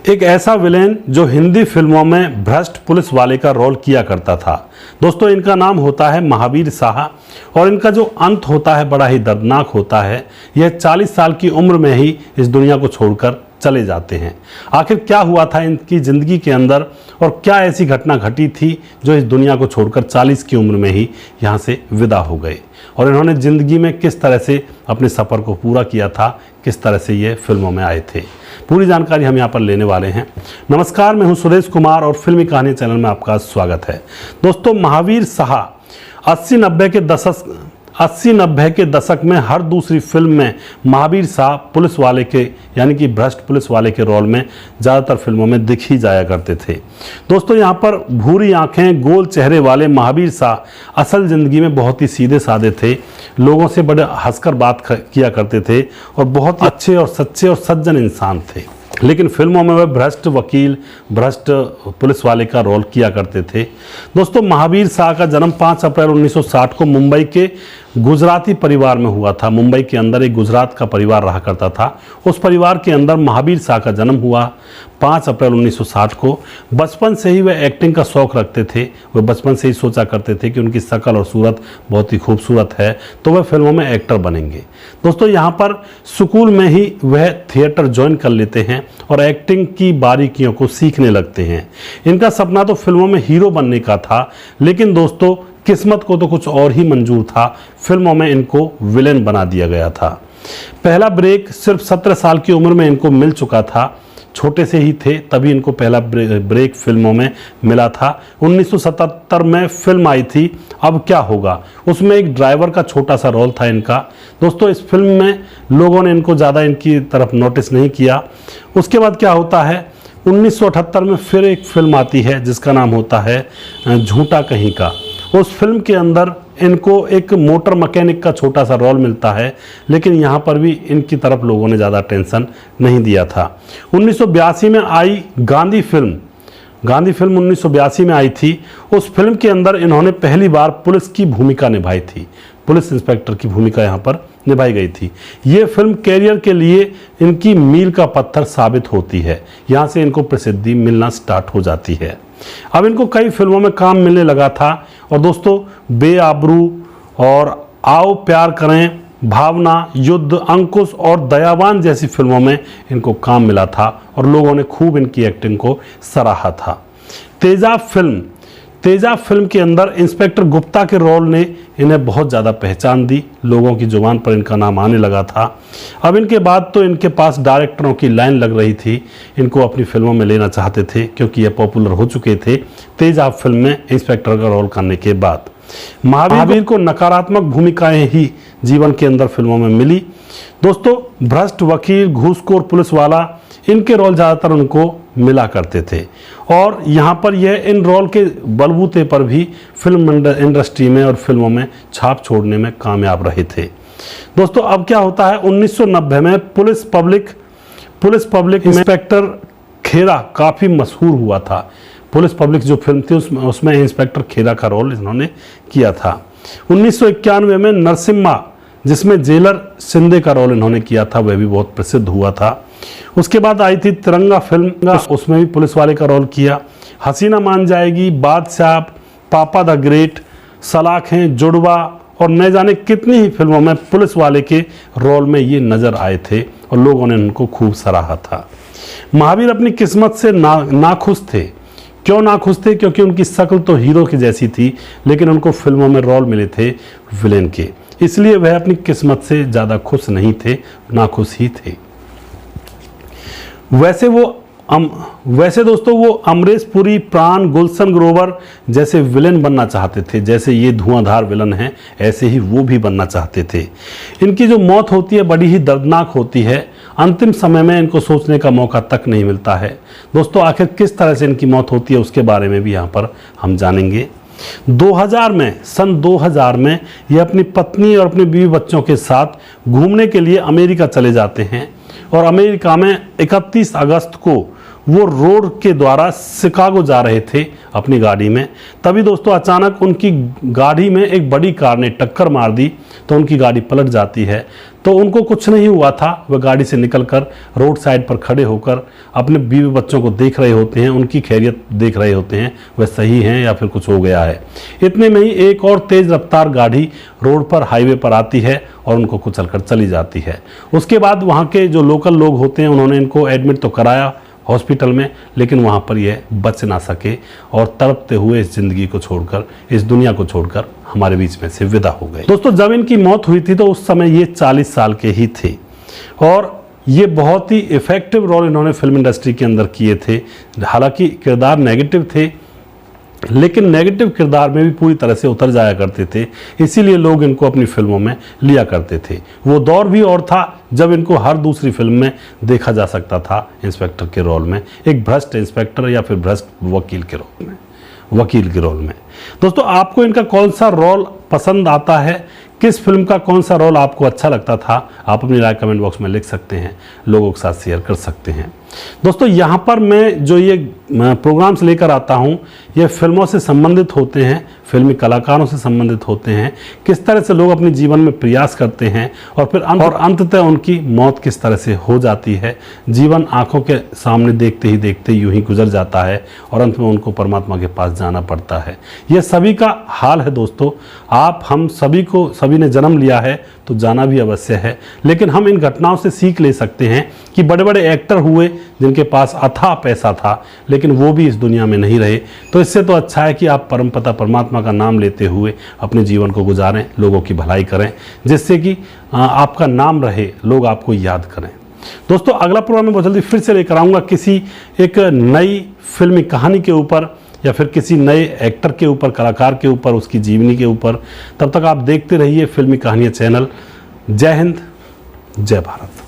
एक ऐसा विलेन जो हिंदी फिल्मों में भ्रष्ट पुलिस वाले का रोल किया करता था। दोस्तों, इनका नाम होता है महावीर शाह और इनका जो अंत होता है बड़ा ही दर्दनाक होता है। यह 40 साल की उम्र में ही इस दुनिया को छोड़कर चले जाते हैं। आखिर क्या हुआ था इनकी ज़िंदगी के अंदर और क्या ऐसी घटना घटी थी जो इस दुनिया को छोड़कर 40 की उम्र में ही यहाँ से विदा हो गए, और इन्होंने ज़िंदगी में किस तरह से अपने सफ़र को पूरा किया था, किस तरह से ये फिल्मों में आए थे, पूरी जानकारी हम यहाँ पर लेने वाले हैं। नमस्कार, मैं हूँ सुरेश कुमार और फिल्मी कहानी चैनल में आपका स्वागत है। दोस्तों, महावीर शाह 80-90 के दशक में हर दूसरी फिल्म में महावीर शाह पुलिस वाले के यानी कि भ्रष्ट पुलिस वाले के रोल में ज़्यादातर फिल्मों में दिख ही जाया करते थे। दोस्तों, यहाँ पर भूरी आंखें, गोल चेहरे वाले महावीर शाह असल ज़िंदगी में बहुत ही सीधे साधे थे, लोगों से बड़े हंसकर बात किया करते थे और बहुत ही अच्छे और सच्चे और सज्जन इंसान थे। लेकिन फिल्मों में वह भ्रष्ट वकील, भ्रष्ट पुलिस वाले का रोल किया करते थे। दोस्तों, महावीर शाह का जन्म 5 अप्रैल 1960 को मुंबई के गुजराती परिवार में हुआ था। मुंबई के अंदर एक गुजरात का परिवार रहा करता था, उस परिवार के अंदर महावीर शाह का जन्म हुआ 5 अप्रैल 1960 को। बचपन से ही वह एक्टिंग का शौक़ रखते थे। वह बचपन से ही सोचा करते थे कि उनकी शक्ल और सूरत बहुत ही खूबसूरत है तो वह फिल्मों में एक्टर बनेंगे। दोस्तों, यहाँ पर स्कूल में ही वह थिएटर ज्वाइन कर लेते हैं और एक्टिंग की बारीकियों को सीखने लगते हैं। इनका सपना तो फिल्मों में हीरो बनने का था, लेकिन दोस्तों किस्मत को तो कुछ और ही मंजूर था। फिल्मों में इनको विलेन बना दिया गया था। पहला ब्रेक सिर्फ 17 साल की उम्र में इनको मिल चुका था। छोटे से ही थे तभी इनको पहला ब्रेक फिल्मों में मिला था। 1977 में फिल्म आई थी अब क्या होगा, उसमें एक ड्राइवर का छोटा सा रोल था इनका। दोस्तों, इस फिल्म में लोगों ने इनको ज़्यादा इनकी तरफ नोटिस नहीं किया। उसके बाद क्या होता है, 1978 में फिर एक फिल्म आती है जिसका नाम होता है झूठा कहीं का। उस फिल्म के अंदर इनको एक मोटर मैकेनिक का छोटा सा रोल मिलता है, लेकिन यहाँ पर भी इनकी तरफ लोगों ने ज़्यादा टेंशन नहीं दिया था। 1982 में आई गांधी फिल्म 1982 में आई थी। उस फिल्म के अंदर इन्होंने पहली बार पुलिस की भूमिका निभाई थी। पुलिस इंस्पेक्टर की भूमिका यहाँ पर निभाई गई थी। ये फिल्म कैरियर के लिए इनकी मील का पत्थर साबित होती है। यहाँ से इनको प्रसिद्धि मिलना स्टार्ट हो जाती है। अब इनको कई फिल्मों में काम मिलने लगा था और दोस्तों, बेआबरू और आओ प्यार करें, भावना, युद्ध, अंकुश और दयावान जैसी फिल्मों में इनको काम मिला था और लोगों ने खूब इनकी एक्टिंग को सराहा था। तेजा फिल्म के अंदर इंस्पेक्टर गुप्ता के रोल ने इन्हें बहुत ज़्यादा पहचान दी। लोगों की जुबान पर इनका नाम आने लगा था। अब इनके बाद तो इनके पास डायरेक्टरों की लाइन लग रही थी, इनको अपनी फिल्मों में लेना चाहते थे क्योंकि ये पॉपुलर हो चुके थे तेजा फिल्म में इंस्पेक्टर का रोल करने के बाद। महावीर को नकारात्मक भूमिकाएं ही जीवन के अंदर फिल्मों में मिली। दोस्तों, भ्रष्ट वकील, घूसखोर पुलिस वाला, इनके रोल ज़्यादातर उनको मिला करते थे और यहाँ पर यह इन रोल के बलबूते पर भी फिल्म इंडस्ट्री में और फिल्मों में छाप छोड़ने में कामयाब रहे थे। दोस्तों, अब क्या होता है, 1990 में पुलिस पब्लिक इंस्पेक्टर खेरा काफ़ी मशहूर हुआ था। पुलिस पब्लिक जो फिल्म थी उसमें इंस्पेक्टर खेरा का रोल इन्होंने किया था। 1991 में नरसिम्हा, जिसमें जेलर शिंदे का रोल इन्होंने किया था, वह भी बहुत प्रसिद्ध हुआ था। उसके बाद आई थी तिरंगा फिल्म, उसमें भी पुलिस वाले का रोल किया। हसीना मान जाएगी, बादशाह, पापा द ग्रेट, सलाखें, जुड़वा और न जाने कितनी ही फिल्मों में पुलिस वाले के रोल में ये नज़र आए थे और लोगों ने उनको खूब सराहा था। महावीर अपनी किस्मत से नाखुश थे। क्यों नाखुश थे? क्योंकि उनकी शक्ल तो हीरो की जैसी थी, लेकिन उनको फिल्मों में रोल मिले थे विलेन के, इसलिए वह अपनी किस्मत से ज़्यादा खुश नहीं थे, नाखुश ही थे। वैसे दोस्तों, वो अमरीश पुरी, प्राण, गुलशन ग्रोवर जैसे विलेन बनना चाहते थे। जैसे ये धुआंधार विलन हैं, ऐसे ही वो भी बनना चाहते थे। इनकी जो मौत होती है बड़ी ही दर्दनाक होती है। अंतिम समय में इनको सोचने का मौका तक नहीं मिलता है। दोस्तों, आखिर किस तरह से इनकी मौत होती है उसके बारे में भी यहाँ पर हम जानेंगे। 2000 में ये अपनी पत्नी और अपने बीवी बच्चों के साथ घूमने के लिए अमेरिका चले जाते हैं और अमेरिका में 31 अगस्त को वो रोड के द्वारा शिकागो जा रहे थे अपनी गाड़ी में। तभी दोस्तों अचानक उनकी गाड़ी में एक बड़ी कार ने टक्कर मार दी, तो उनकी गाड़ी पलट जाती है। तो उनको कुछ नहीं हुआ था, वह गाड़ी से निकलकर रोड साइड पर खड़े होकर अपने बीवी बच्चों को देख रहे होते हैं, उनकी खैरियत देख रहे होते हैं, वह सही हैं या फिर कुछ हो गया है। इतने में ही एक और तेज रफ्तार गाड़ी रोड पर हाईवे पर आती है और उनको कुचलकर चली जाती है। उसके बाद वहाँ के जो लोकल लोग होते हैं उन्होंने इनको एडमिट तो कराया हॉस्पिटल में, लेकिन वहाँ पर यह बच ना सके और तड़पते हुए इस ज़िंदगी को छोड़कर, इस दुनिया को छोड़कर हमारे बीच में से विदा हो गए। दोस्तों जब इनकी मौत हुई थी तो उस समय ये 40 साल के ही थे और ये बहुत ही इफ़ेक्टिव रोल इन्होंने फिल्म इंडस्ट्री के अंदर किए थे। हालांकि किरदार नेगेटिव थे, लेकिन नेगेटिव किरदार में भी पूरी तरह से उतर जाया करते थे, इसीलिए लोग इनको अपनी फिल्मों में लिया करते थे। वो दौर भी और था जब इनको हर दूसरी फिल्म में देखा जा सकता था इंस्पेक्टर के रोल में, एक भ्रष्ट इंस्पेक्टर या फिर भ्रष्ट वकील के रोल में। दोस्तों आपको इनका कौन सा रोल पसंद आता है, किस फिल्म का कौन सा रोल आपको अच्छा लगता था, आप अपनी राय कमेंट बॉक्स में लिख सकते हैं, लोगों के साथ शेयर कर सकते हैं। दोस्तों यहाँ पर मैं जो ये प्रोग्राम्स लेकर आता हूँ ये फिल्मों से संबंधित होते हैं, फिल्मी कलाकारों से संबंधित होते हैं, किस तरह से लोग अपने जीवन में प्रयास करते हैं और फिर अंततः उनकी मौत किस तरह से हो जाती है। जीवन आंखों के सामने देखते ही देखते यूं ही गुजर जाता है और अंत में उनको परमात्मा के पास जाना पड़ता है। यह सभी का हाल है दोस्तों। आप हम सभी ने जन्म लिया है तो जाना भी अवश्य है, लेकिन हम इन घटनाओं से सीख ले सकते हैं कि बड़े बड़े एक्टर हुए जिनके पास अथाह पैसा था, लेकिन वो भी इस दुनिया में नहीं रहे। तो इससे तो अच्छा है कि आप परमपिता परमात्मा का नाम लेते हुए अपने जीवन को गुजारें, लोगों की भलाई करें, जिससे कि आपका नाम रहे, लोग आपको याद करें। दोस्तों अगला प्रोग्राम में बहुत जल्दी फिर से लेकर आऊँगा किसी एक नई फिल्मी कहानी के ऊपर या फिर किसी नए एक्टर के ऊपर, कलाकार के ऊपर, उसकी जीवनी के ऊपर। तब तक आप देखते रहिए फिल्मी कहानियाँ चैनल। जय हिंद, जय भारत।